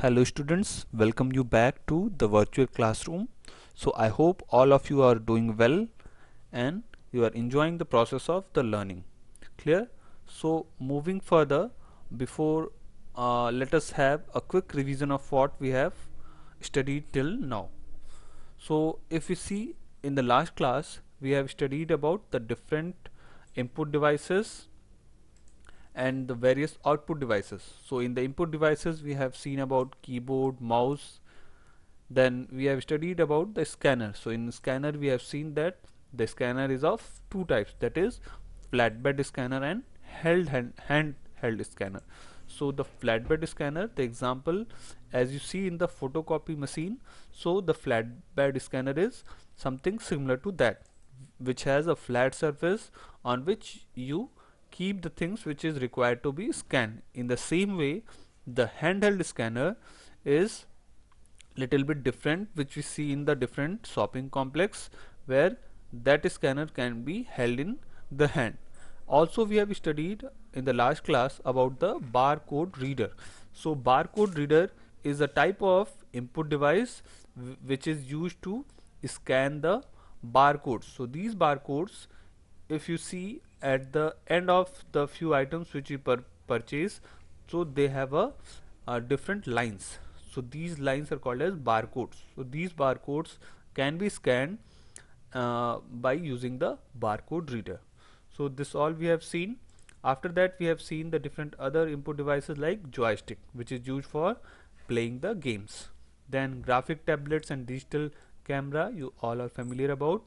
Hello students, welcome you back to the virtual classroom. So I hope all of you are doing well and you are enjoying the process of the learning. Clear? So moving further, before let us have a quick revision of what we have studied till now. So if we see in the last class, we have studied about the different input devices and the various output devices. So in the input devices we have seen about keyboard, mouse, then we have studied about the scanner. So in scanner we have seen that the scanner is of two types, that is flatbed scanner and handheld scanner. So the flatbed scanner, the example as you see in the photocopy machine, so the flatbed scanner is something similar to that, which has a flat surface on which you keep the things which is required to be scanned. In the same way, the handheld scanner is little bit different, which we see in the different shopping complex, where that scanner can be held in the hand. Also we have studied in the last class about the barcode reader. So barcode reader is a type of input device which is used to scan the barcodes. So these barcodes, if you see at the end of the few items which you purchase, so they have different lines. So these lines are called as barcodes. So these barcodes can be scanned by using the barcode reader. So this all we have seen. After that we have seen the different other input devices like joystick, which is used for playing the games. Then graphic tablets and digital camera, you all are familiar about.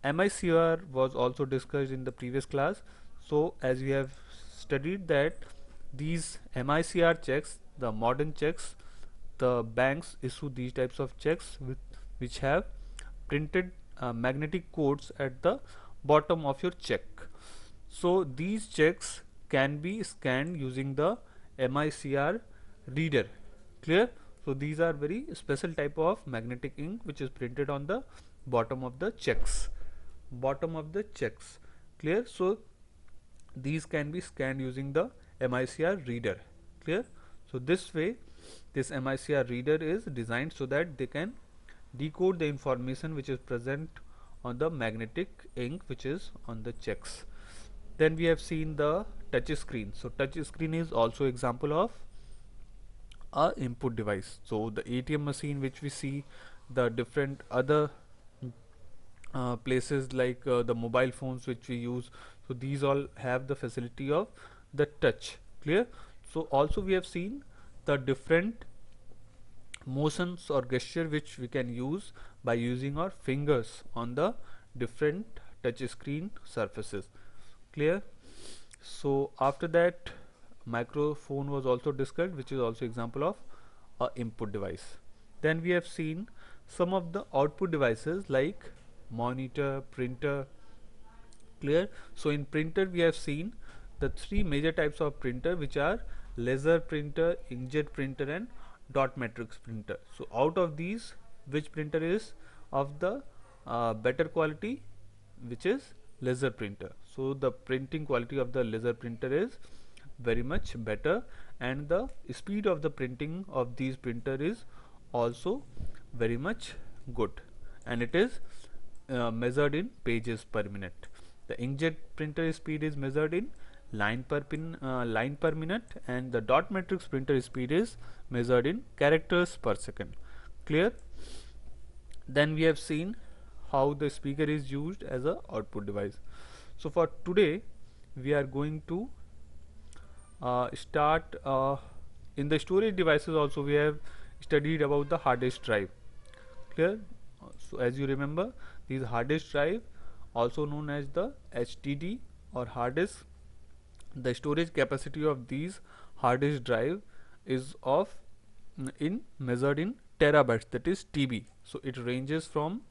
MICR was also discussed in the previous class. So as we have studied that these MICR checks, the modern checks, the banks issue these types of checks which have printed magnetic codes at the bottom of your check. So these checks can be scanned using the MICR reader. Clear? So these are very special type of magnetic ink which is printed on the bottom of the checks. Clear? So these can be scanned using the MICR reader. Clear? So this way this MICR reader is designed so that they can decode the information which is present on the magnetic ink which is on the checks. Then we have seen the touch screen. So touch screen is also example of a input device. So the ATM machine which we see, the different other places like the mobile phones which we use, so these all have the facility of the touch. Clear? So also we have seen the different motions or gesture which we can use by using our fingers on the different touch screen surfaces. Clear? So after that microphone was also discussed, which is also example of a input device. Then we have seen some of the output devices like monitor, printer. Clear? So in printer we have seen the three major types of printer, which are laser printer, inkjet printer and dot matrix printer. So out of these, which printer is of the better quality, which is laser printer. So the printing quality of the laser printer is very much better, and the speed of the printing of these printer is also very much good, and it is measured in pages per minute. The inkjet printer speed is measured in line per minute, and the dot matrix printer speed is measured in characters per second. Clear? Then we have seen how the speaker is used as a output device. So for today we are going to start in the storage devices. Also we have studied about the hard disk drive. Clear? So as you remember, these hard disk drive, also known as the HDD or hard disk, the storage capacity of these hard disk drive is of in measured in terabytes, that is TB. So it ranges from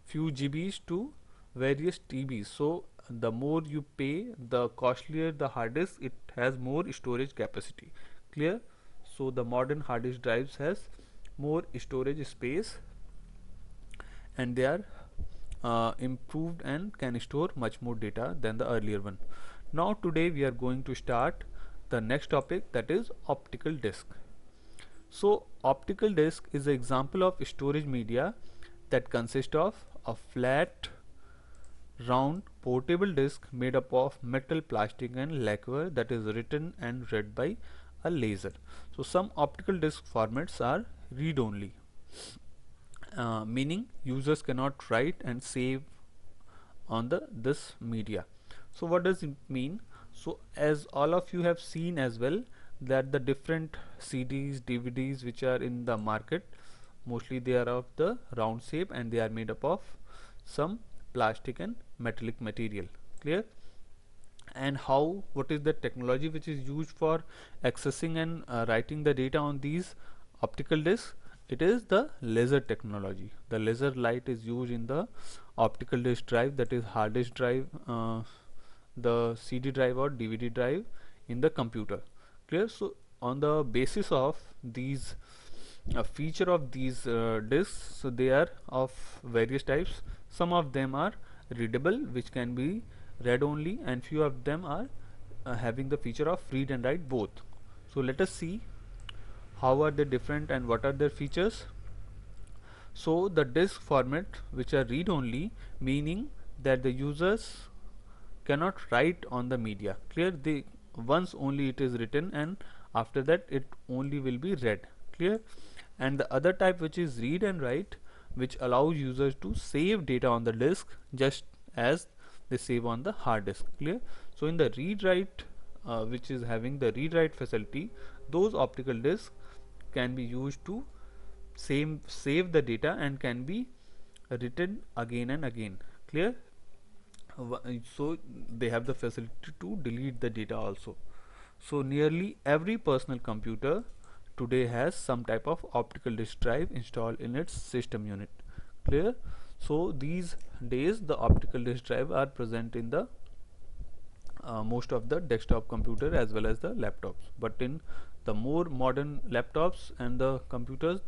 few GBs to various TBs. So the more you pay, the costlier the hard disk, it has more storage capacity. Clear? So the modern hard disk drives has more storage space, and they are improved and can store much more data than the earlier one. Now today we are going to start the next topic, that is optical disc. So optical disk is an example of storage media that consists of a flat round portable disk made up of metal, plastic and lacquer that is written and read by a laser. So some optical disk formats are read only, meaning users cannot write and save on this media. So what does it mean? So as all of you have seen as well, that the different CDs, DVDs which are in the market, mostly they are of the round shape and they are made up of some plastic and metallic material. Clear? And how, what is the technology which is used for accessing and writing the data on these optical discs? It is the laser technology. The laser light is used in the optical disk drive, that is hard disk drive, the CD drive or DVD drive in the computer. Clear? So on the basis of these feature of these discs, so they are of various types. Some of them are readable, which can be read only, and few of them are having the feature of read and write both. So let us see how are they different and what are their features. So the disk format which are read only, meaning that the users cannot write on the media. Clear? They once only it is written and after that it only will be read. Clear? And the other type which is read and write, which allows users to save data on the disk just as they save on the hard disk. Clear? So in the read write which is having the read write facility, those optical disks can be used to save the data and can be written again and again. Clear? So they have the facility to delete the data also. So nearly every personal computer today has some type of optical disk drive installed in its system unit. Clear? So these days the optical disk drive are present in the most of the desktop computer as well as the laptops, but in the more modern laptops and the computers,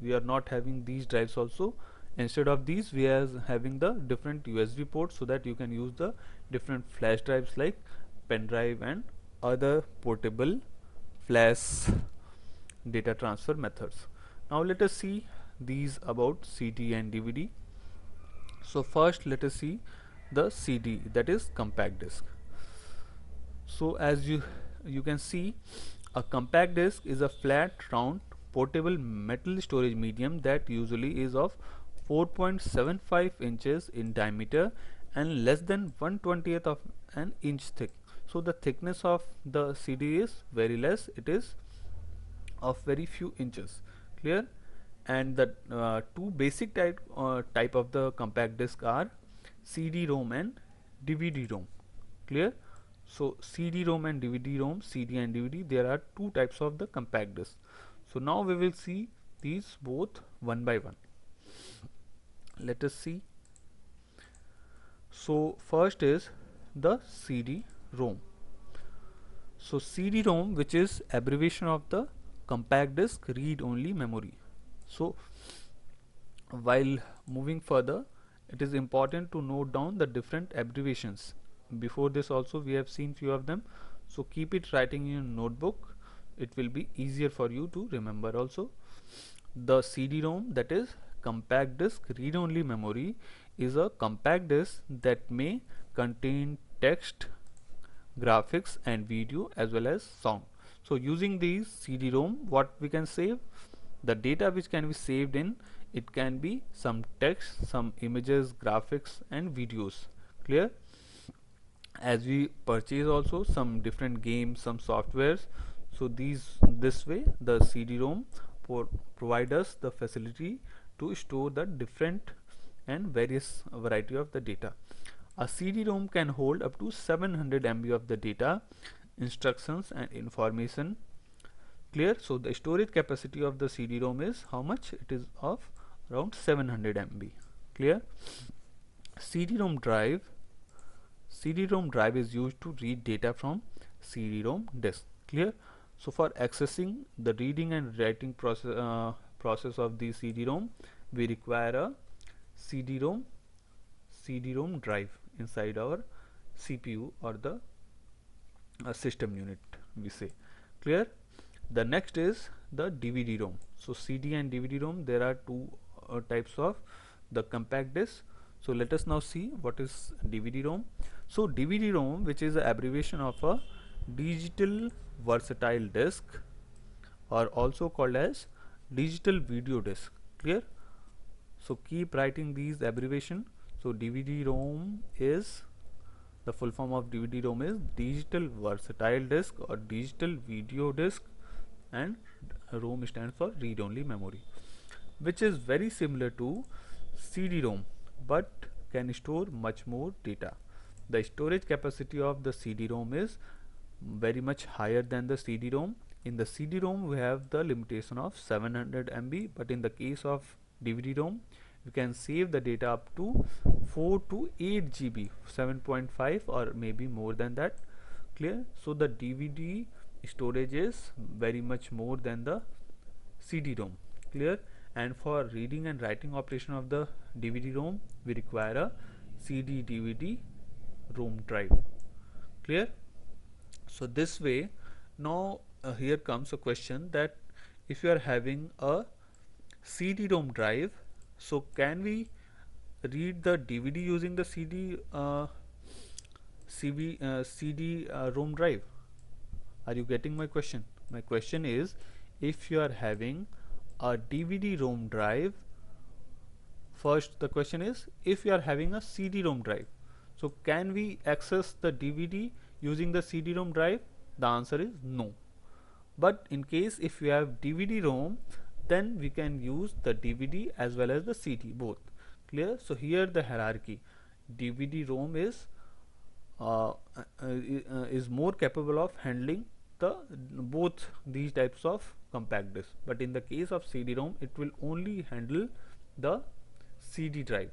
we are not having these drives also. Instead of these, we are having the different USB ports, so that you can use the different flash drives like pen drive and other portable flash data transfer methods. Now let us see these about CD and DVD. So first let us see the CD, that is compact disc. So as you can see, a compact disc is a flat round portable metal storage medium that usually is of 4.75 inches in diameter and less than 1/20th of an inch thick. So the thickness of the CD is very less, it is of very few inches. Clear? And the two basic type of the compact disc are CD-ROM and DVD-ROM. Clear? So CD-ROM and DVD-ROM, CD and DVD, there are two types of the compact disc. So now we will see these both one by one. Let us see. So first is the CD-ROM. So CD-ROM, which is abbreviation of the compact disc read only memory. So while moving further, it is important to note down the different abbreviations. Before this also we have seen few of them, so keep it writing in your notebook, it will be easier for you to remember also. The CD-ROM, that is compact disc read only memory, is a compact disc that may contain text, graphics and video as well as sound. So using these CD-ROM, what we can save, the data which can be saved in it can be some text, some images, graphics and videos. Clear? As we purchase also some different games, some softwares, so this way the CD-ROM provide us the facility to store the different and various variety of the data. A CD-ROM can hold up to 700 MB of the data, instructions and information. Clear? So the storage capacity of the CD-ROM is how much? It is of around 700 MB. Clear? CD-ROM drive is used to read data from CD-ROM disk. Clear? So for accessing the reading and writing process of the CD-ROM, we require a CD-ROM drive inside our CPU or the system unit, we say. Clear? The next is the DVD-ROM. So CD and DVD-ROM, there are two types of the compact disc. So let us now see what is DVD-ROM. So DVD-ROM, which is the abbreviation of a digital versatile disc, or also called as digital video disc. Clear? So keep writing these abbreviation. So DVD-ROM is, the full form of DVD-ROM is digital versatile disc or digital video disc, and ROM stands for read-only memory, which is very similar to CD-ROM but can store much more data. The storage capacity of the CD-ROM is very much higher than the CD-ROM. In the CD-ROM we have the limitation of 700 MB, but in the case of DVD-ROM you can save the data up to 4 to 8 GB, 7.5 or maybe more than that. Clear? So the DVD storage is very much more than the CD-ROM. Clear? And for reading and writing operation of the DVD-ROM we require a CD-DVD ROM drive. Clear? So this way, now here comes a question that if you are having a CD-ROM drive, so can we read the DVD using the CD ROM drive? Are you getting my question? My question is, if you are having a DVD ROM drive, first the question is, if you are having a CD ROM drive, so can we access the DVD using the CD ROM drive? The answer is no. But in case if you have DVD ROM, then we can use the DVD as well as the CD both. Clear? So here the hierarchy, DVD ROM is more capable of handling the both these types of compact disc, but in the case of CD-ROM it will only handle the CD drive,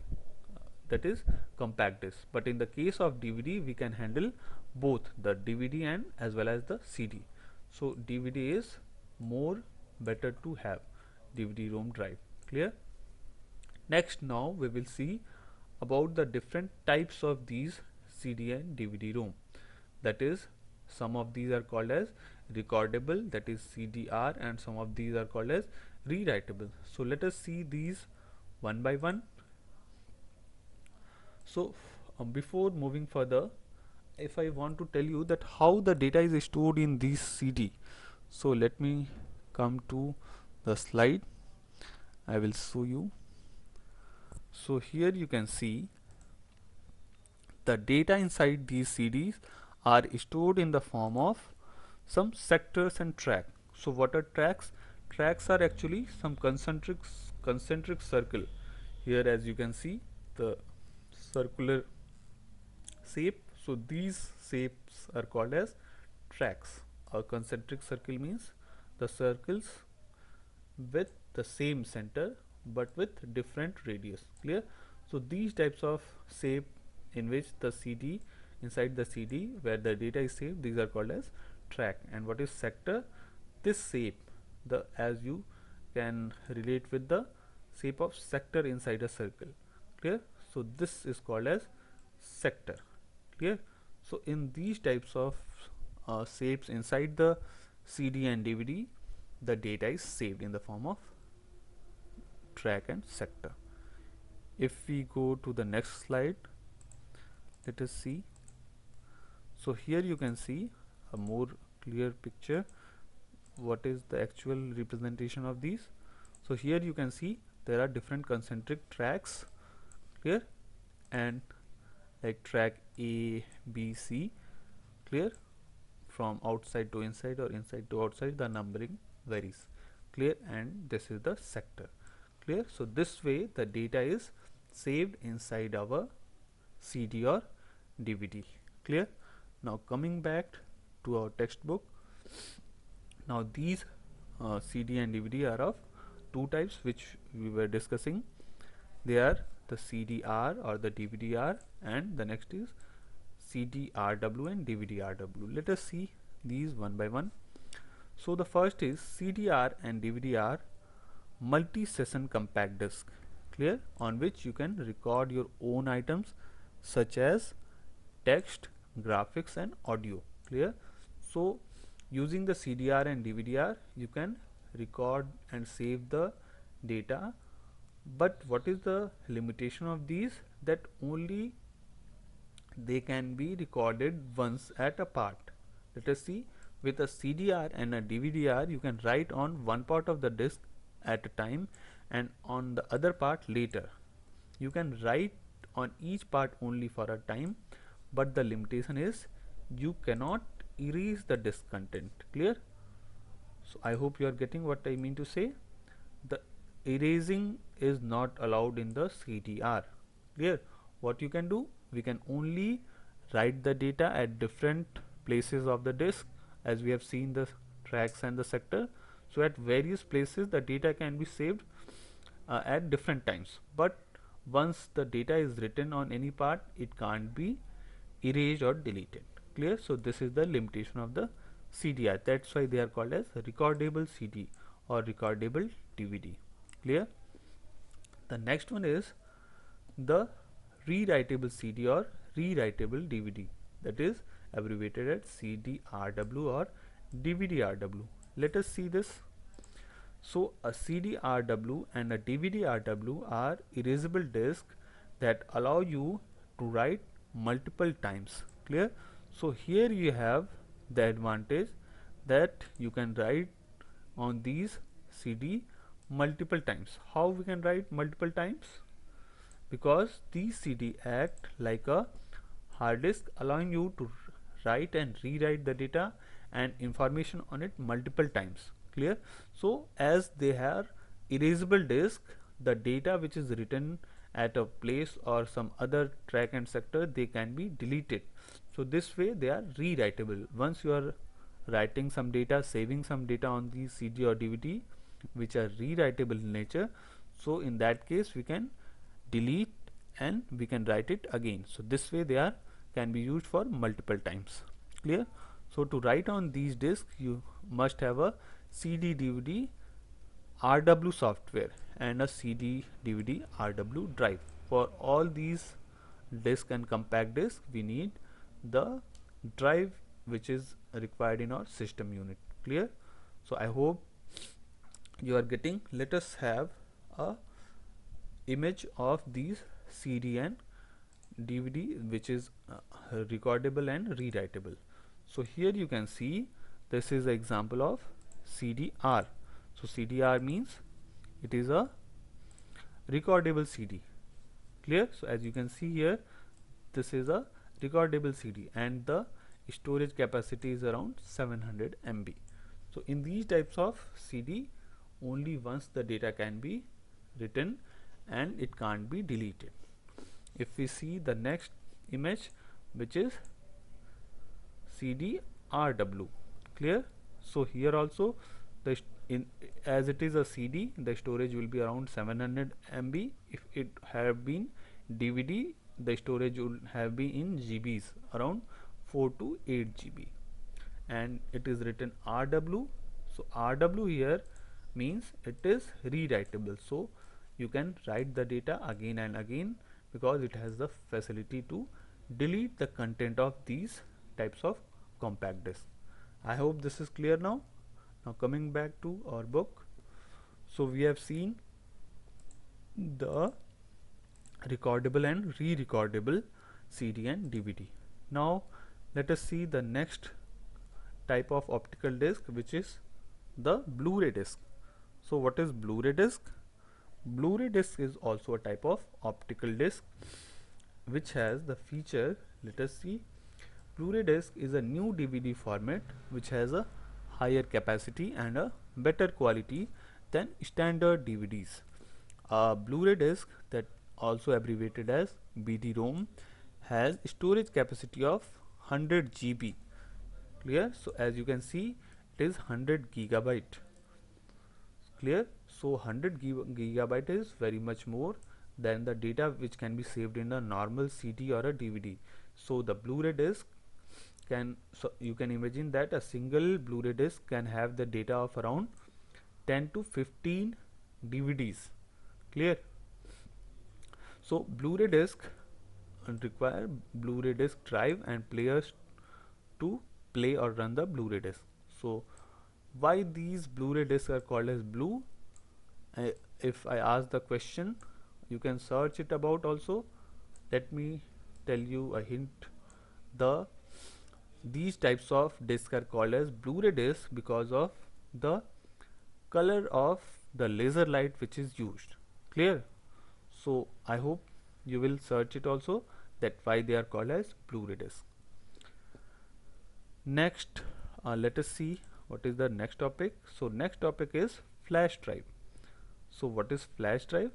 that is compact disc, but in the case of DVD we can handle both the DVD and as well as the CD. So DVD is more better to have, DVD ROM drive. Clear? Next, now we will see about the different types of these CD and DVD ROM. That is, some of these are called as recordable, that is CDR, and some of these are called as rewritable. So let us see these one by one. So before moving further, if I want to tell you that how the data is stored in this CD, so let me come to the slide. I will show you. So here you can see the data inside these CDs are stored in the form of some sectors and track. So what are tracks? Tracks are actually some concentric circle. Here as you can see the circular shape, so these shapes are called as tracks. A concentric circle means the circles with the same center but with different radius. Clear? So these types of shape in which the CD, inside the CD where the data is saved, these are called as track. And what is sector? This shape, the as you can relate with the shape of sector inside a circle. Clear? So this is called as sector. Clear? So in these types of shapes inside the CD and DVD, the data is saved in the form of track and sector. If we go to the next slide, let us see. So here you can see a more clear picture what is the actual representation of these. So here you can see there are different concentric tracks. Clear? And like track A, B, C. Clear? From outside to inside or inside to outside, the numbering varies. Clear? And this is the sector. Clear? So this way the data is saved inside our CD or DVD. Clear? Now coming back to our textbook. Now these CD and DVD are of two types which we were discussing. They are the CDR or the DVD-R, and the next is CD-RW and DVD-RW. Let us see these one by one. So the first is CDR and DVD-R multi-session compact disc. Clear? On which you can record your own items such as text, graphics and audio. Clear? So Using the CDR and DVD-R, you can record and save the data, but what is the limitation of these? That only they can be recorded once at a part. Let us see, with a CDR and a DVD-R, you can write on one part of the disk at a time and on the other part later. You can write on each part only for a time, but the limitation is you cannot erase the disk content. Clear? So I hope you are getting what I mean to say. The erasing is not allowed in the CDR. Clear? What you can do, we can only write the data at different places of the disk, as we have seen the tracks and the sector. So at various places the data can be saved at different times, but once the data is written on any part, it can't be erased or deleted. Clear? So this is the limitation of the CDR. That's why they are called as recordable CD or recordable DVD. Clear? The next one is the rewritable CD or rewritable DVD, that is abbreviated as CDRW or DVD-RW. Let us see this. So a CD-RW and a DVD-RW are erasable disks that allow you to write multiple times. Clear? So here you have the advantage that you can write on these CD multiple times. How we can write multiple times? Because these CD act like a hard disk, allowing you to write and rewrite the data and information on it multiple times. Clear? So as they are erasable disk, the data which is written at a place or some other track and sector, they can be deleted. So this way they are rewritable. Once you are writing some data, saving some data on the CD or DVD which are rewritable in nature, so in that case we can delete and we can write it again. So this way they are can be used for multiple times. Clear? So to write on these disks, you must have a CD DVD RW software and a CD DVD RW drive. For all these disk and compact disk, we need the drive which is required in our system unit. Clear? So I hope you are getting. Let us have a image of these CD and DVD which is recordable and rewritable. So here you can see this is an example of CDR. So CDR means it is a recordable CD. Clear? So as you can see here, this is a recordable CD and the storage capacity is around 700 MB. So in these types of CD, only once the data can be written and it can't be deleted. If we see the next image, which is CD-RW. Clear? So here also the as it is a CD, the storage will be around 700 MB. If it have been DVD, the storage would have been in GBs, around 4 to 8 GB. And it is written RW. So RW here means it is rewritable. So you can write the data again and again because it has the facility to delete the content of these types of compact disc. I hope this is clear now. Now coming back to our book, so we have seen the recordable and re-recordable CD and DVD. Now let us see the next type of optical disc, which is the Blu-ray disc. So what is Blu-ray disc? Blu-ray disc is also a type of optical disc which has the feature, let us see, Blu-ray disc is a new DVD format which has a higher capacity and a better quality than standard DVDs. A Blu-ray disc, that also abbreviated as BD-ROM, has storage capacity of 100 GB. Clear? So as you can see, it is 100 gigabyte. Clear? So 100 gigabyte is very much more than the data which can be saved in a normal CD or a DVD. So the Blu-ray disc can, so you can imagine that a single Blu-ray disc can have the data of around 10 to 15 DVDs. Clear? So Blu-ray disc require Blu-ray disc drive and players to play or run the Blu-ray disc. So why these Blu-ray discs are called as blue? If I ask the question, you can search it about also. Let me tell you a hint. These types of discs are called as Blu-ray discs because of the color of the laser light which is used. Clear? So I hope you will search it also, that why they are called as Blu-ray disc. Next, let us see what is the next topic. So next topic is flash drive. So what is flash drive?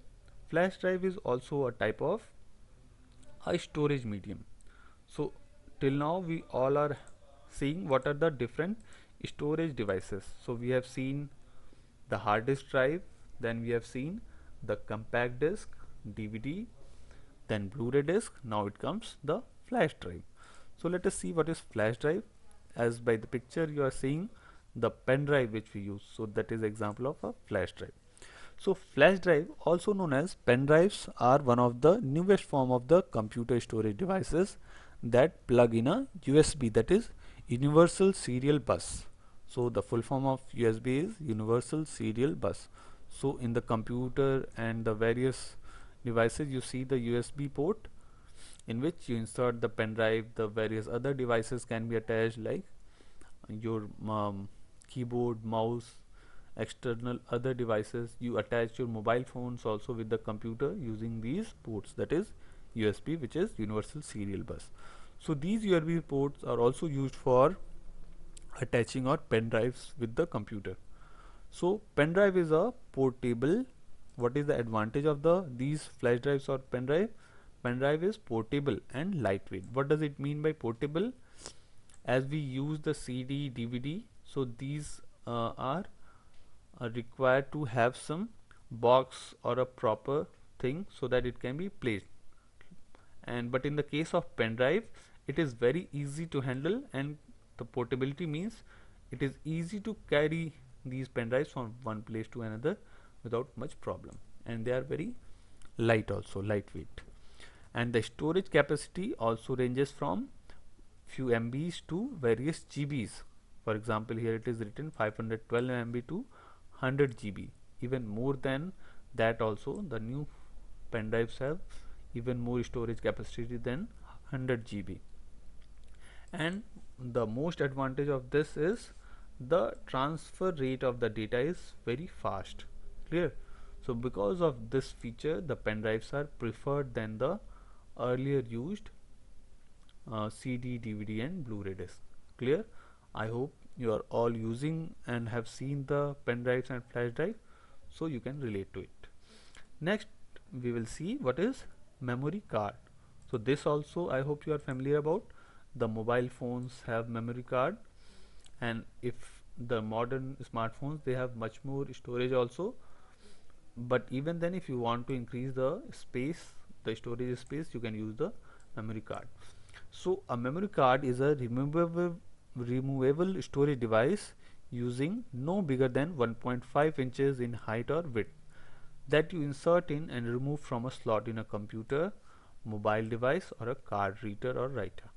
Flash drive is also a type of a storage medium. So till now we all are seeing what are the different storage devices. So we have seen the hard disk drive, then we have seen the compact disc, DVD, then Blu-ray disc. Now it comes the flash drive. So let us see what is flash drive. As by the picture you are seeing the pen drive which we use, so that is example of a flash drive. So flash drive, also known as pen drives, are one of the newest form of the computer storage devices that plug in a USB, that is universal serial bus. So the full form of USB is universal serial bus. So in the computer and the various devices you see the USB port in which you insert the pen drive. The various other devices can be attached like your keyboard, mouse, external other devices. You attach your mobile phones also with the computer using these ports, that is USB, which is universal serial bus. So these USB ports are also used for attaching our pen drives with the computer. So pen drive is a portable. What is the advantage of these flash drives or pen drive? Pen drive is portable and lightweight. What does it mean by portable? As we use the CD, DVD, so these are required to have some box or a proper thing so that it can be placed. And but in the case of pen drive, it is very easy to handle, and the portability means it is easy to carry these pen drives from one place to another without much problem, and they are very light, also lightweight. And the storage capacity also ranges from few MBs to various GBs. For example, here it is written 512 MB to 100 GB. Even more than that also, the new pen drives have even more storage capacity than 100 GB. And the most advantage of this is the transfer rate of the data is very fast. Clear? So because of this feature, the pen drives are preferred than the earlier used CD, DVD and Blu-ray disc. Clear? I hope you are all using and have seen the pen drives and flash drive, so you can relate to it. Next we will see what is memory card. So this also I hope you are familiar about. The mobile phones have memory card, and if the modern smartphones, they have much more storage also. But even then, if you want to increase the space, the storage space, you can use the memory card. So a memory card is a removable storage device using no bigger than 1.5 inches in height or width, that you insert in and remove from a slot in a computer, mobile device or a card reader or writer.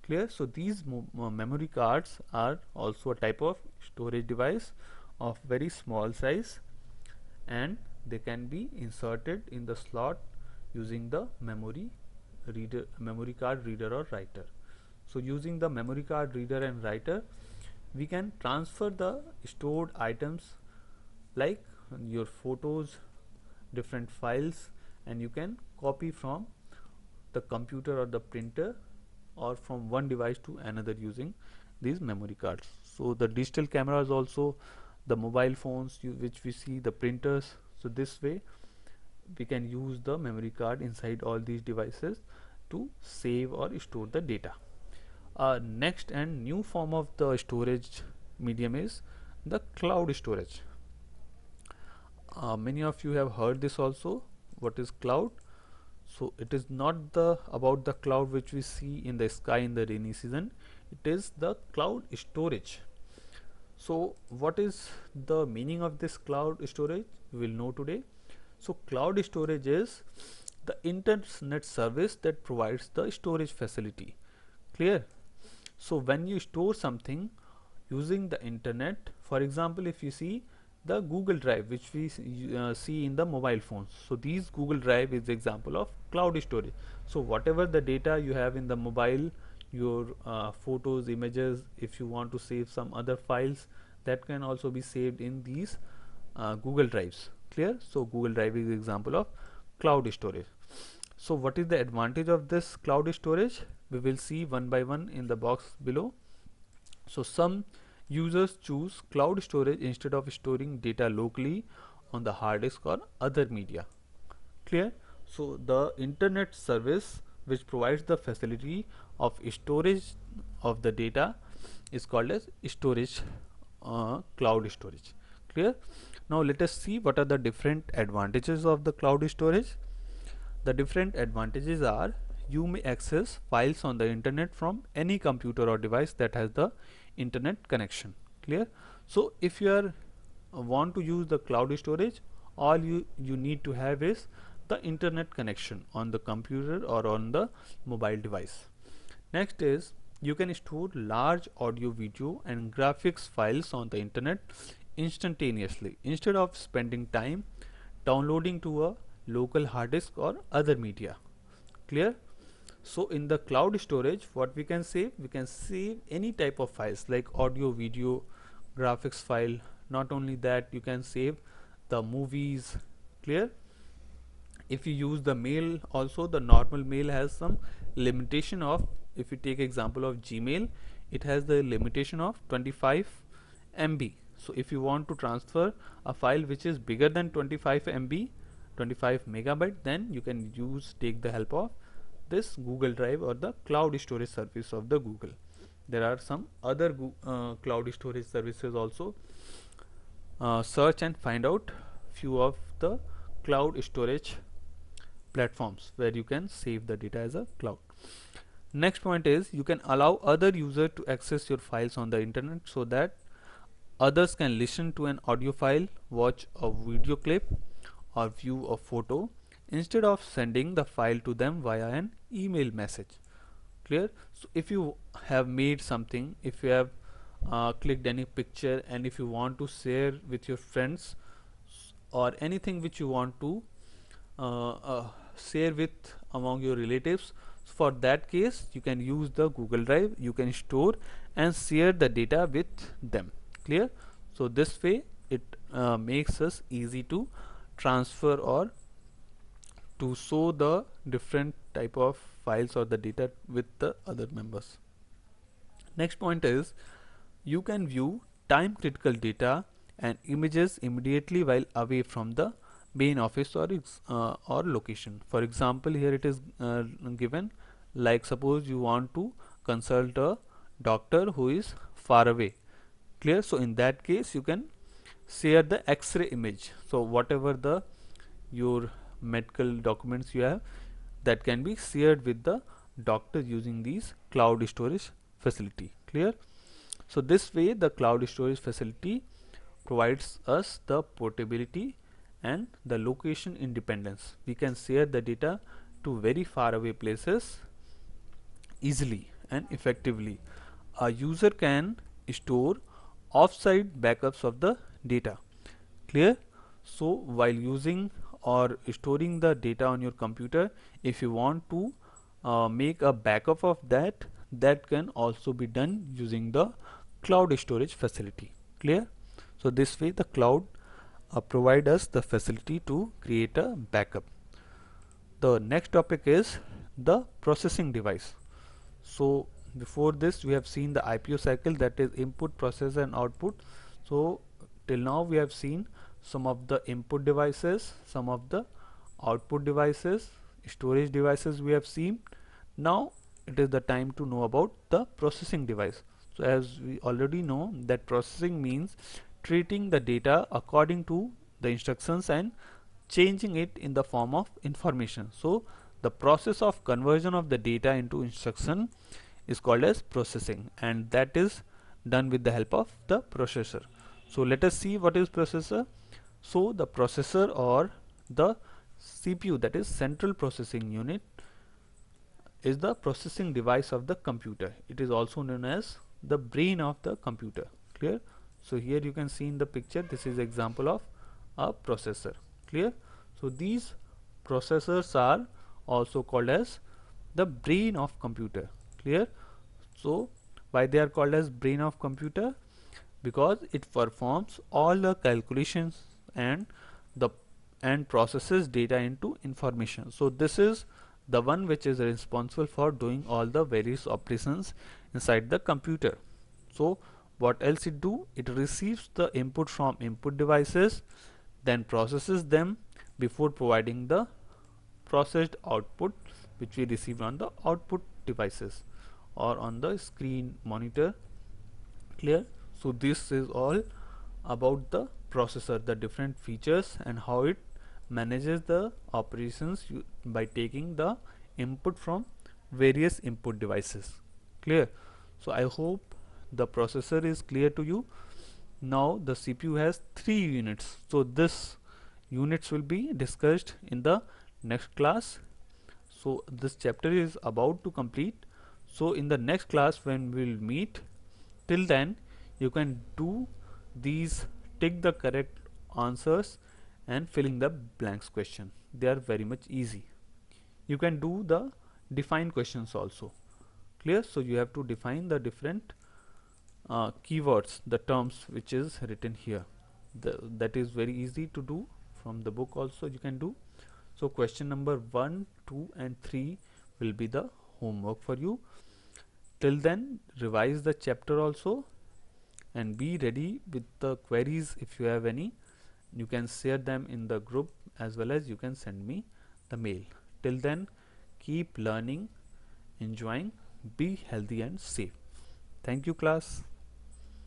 Clear? So these memory cards are also a type of storage device of very small size, and they can be inserted in the slot using the memory card reader or writer. So using the memory card reader and writer, we can transfer the stored items like your photos, different files, and you can copy from the computer or the printer or from one device to another using these memory cards. So the digital cameras also, the mobile phones which we see, the printers. So this way we can use the memory card inside all these devices to save or store the data. Next and new form of the storage medium is the cloud storage. Many of you have heard this also. What is cloud? So it is not about the cloud which we see in the sky in the rainy season. It is the cloud storage. So what is the meaning of this cloud storage? We will know today. So cloud storage is the internet service that provides the storage facility. Clear? So when you store something, using the internet. For example, if you see the Google Drive, which we see in the mobile phones, so these Google Drive is example of cloud storage. So whatever the data you have in the mobile, your photos, images, if you want to save some other files, that can also be saved in these Google Drives. Clear? So Google Drive is example of cloud storage. So what is the advantage of this cloud storage? We will see one by one in the box below. So some users choose cloud storage instead of storing data locally on the hard disk or other media. Clear? So the internet service which provides the facility of storage of the data is called as storage, cloud storage. Clear? Now let us see what are the different advantages of the cloud storage. The different advantages are: you may access files on the internet from any computer or device that has the internet connection. Clear? So if you are want to use the cloud storage, all you need to have is the internet connection on the computer or on the mobile device. Next is, you can store large audio, video and graphics files on the internet instantaneously instead of spending time downloading to a local hard disk or other media. Clear? So in the cloud storage, what we can save any type of files like audio, video, graphics file. Not only that, you can save the movies. Clear? If you use the mail also, the normal mail has some limitation of, if you take example of Gmail, it has the limitation of 25 MB. So if you want to transfer a file which is bigger than 25 MB, 25 megabyte, then you can take the help of this Google Drive or the cloud storage service of the Google. There are some other cloud storage services also. Search and find out few of the cloud storage platforms where you can save the data as a cloud. Next point is, you can allow other users to access your files on the internet so that others can listen to an audio file, watch a video clip or view a photo instead of sending the file to them via an email message. Clear? So if you have made something, if you have clicked any picture, and if you want to share with your friends or anything which you want to share with among your relatives, so for that case you can use the Google Drive. You can store and share the data with them. Clear? So this way it makes us easy to transfer or to show the different type of files or the data with the other members. Next point is, you can view time critical data and images immediately while away from the main office or location. For example, here it is given, like suppose you want to consult a doctor who is far away. Clear? So in that case you can share the X-ray image. So whatever your medical documents you have, that can be shared with the doctor using these cloud storage facility. Clear? So this way the cloud storage facility provides us the portability and the location independence. We can share the data to very far away places easily and effectively. A user can store off-site backups of the data. Clear? So while using or storing the data on your computer, if you want to make a backup of that can also be done using the cloud storage facility. Clear? So this way the cloud provide us the facility to create a backup. The next topic is the processing device. So before this we have seen the IPO cycle, that is input, process and output. So till now we have seen some of the input devices, some of the output devices, storage devices we have seen. Now it is the time to know about the processing device. So as we already know that processing means treating the data according to the instructions and changing it in the form of information. So the process of conversion of the data into instruction is called as processing, and that is done with the help of the processor. So let us see what is processor. So the processor or the CPU, that is central processing unit, is the processing device of the computer. It is also known as the brain of the computer. Clear? So here you can see in the picture, this is example of a processor. Clear? So these processors are also called as the brain of computer. Clear? So why they are called as brain of computer? Because it performs all the calculations and the and processes data into information. So this is the one which is responsible for doing all the various operations inside the computer. So what else it do? It receives the input from input devices, then processes them before providing the processed output which we receive on the output devices or on the screen monitor. Clear? So this is all about the processor, the different features and how it manages the operations by taking the input from various input devices. Clear? So I hope the processor is clear to you. Now the CPU has 3 units, so this units will be discussed in the next class. So this chapter is about to complete, so in the next class when we'll meet, till then you can do these, take the correct answers and filling the blanks question. They are very much easy. You can do the define questions also. Clear? So you have to define the different keywords, the terms which is written here. That is very easy to do from the book also you can do. So question number 1, 2 and 3 will be the homework for you. Till then revise the chapter also and be ready with the queries. If you have any, you can share them in the group as well as you can send me the mail. Till then, keep learning, enjoying, be healthy and safe. Thank you class.